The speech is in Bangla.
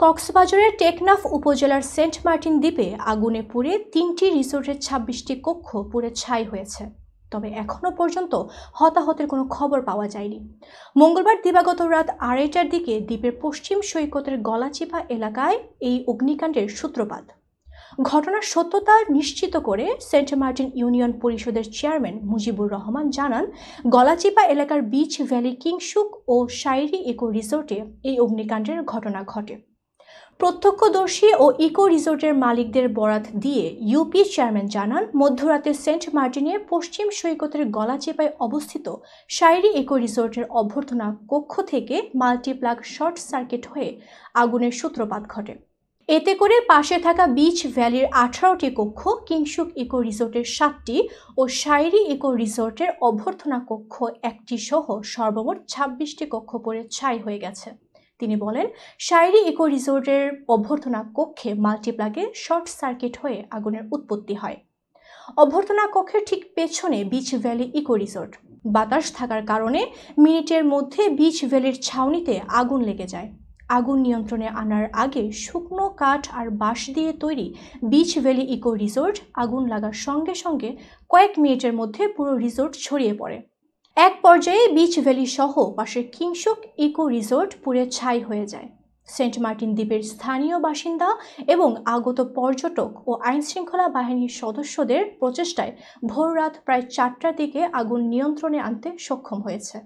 কক্সবাজারের টেকনাফ উপজেলার সেন্ট মার্টিন দ্বীপে আগুনে পুড়ে ৩টি রিসোর্টের ২৬টি কক্ষ পুড়ে ছাই হয়েছে। তবে এখনও পর্যন্ত হতাহতের কোনো খবর পাওয়া যায়নি। মঙ্গলবার দিবাগত রাত ২:৩০টার দিকে দ্বীপের পশ্চিম সৈকতের গলাচিপা এলাকায় এই অগ্নিকাণ্ডের সূত্রপাত। ঘটনার সত্যতা নিশ্চিত করে সেন্ট মার্টিন ইউনিয়ন পরিষদের চেয়ারম্যান মুজিবুর রহমান জানান, গলাচিপা এলাকার বিচ ভ্যালি কিংসুক ও শাইরি ইকো রিসোর্টে এই অগ্নিকাণ্ডের ঘটনা ঘটে। প্রত্যক্ষদর্শী ও ইকো রিসোর্টের মালিকদের বরাত দিয়ে ইউপি চেয়ারম্যান জানান, মধ্যরাতে সেন্ট মার্টিনের পশ্চিম সৈকতের গলাচিপায় অবস্থিত শাইরি ইকো রিসোর্টের অভ্যর্থনা কক্ষ থেকে মাল্টিপ্লাগ শর্ট সার্কিট হয়ে আগুনের সূত্রপাত ঘটে। এতে করে পাশে থাকা বিচ ভ্যালির 18টি কক্ষ, কিংসুক ইকো রিসোর্টের 7টি ও শাইরি ইকো রিসোর্টের অভ্যর্থনা কক্ষ 1টি সহ সর্বমোট 26টি কক্ষ পুড়ে ছাই হয়ে গেছে। তিনি বলেন, শাইরি ইকো রিসোর্টের অভ্যর্থনা কক্ষে মাল্টিপ্লাগে শর্ট সার্কিট হয়ে আগুনের উৎপত্তি হয়। অভ্যর্থনা কক্ষের ঠিক পেছনে বিচ ভ্যালি ইকো রিসোর্ট। বাতাস থাকার কারণে মিনিটের মধ্যে বিচ ভ্যালির ছাউনিতে আগুন লেগে যায়। আগুন নিয়ন্ত্রণে আনার আগে শুকনো কাঠ আর বাঁশ দিয়ে তৈরি বিচ ভ্যালি ইকো রিসোর্ট আগুন লাগার সঙ্গে সঙ্গে কয়েক মিনিটের মধ্যে পুরো রিসোর্ট ছড়িয়ে পড়ে। এক পর্যায়ে বিচ ভ্যালি সহ পাশের কিংসুক ইকো রিসোর্ট পুড়ে ছাই হয়ে যায়। সেন্ট মার্টিন দ্বীপের স্থানীয় বাসিন্দা এবং আগত পর্যটক ও আইনশৃঙ্খলা বাহিনীর সদস্যদের প্রচেষ্টায় ভোররাত প্রায় 4টার দিকে আগুন নিয়ন্ত্রণে আনতে সক্ষম হয়েছে।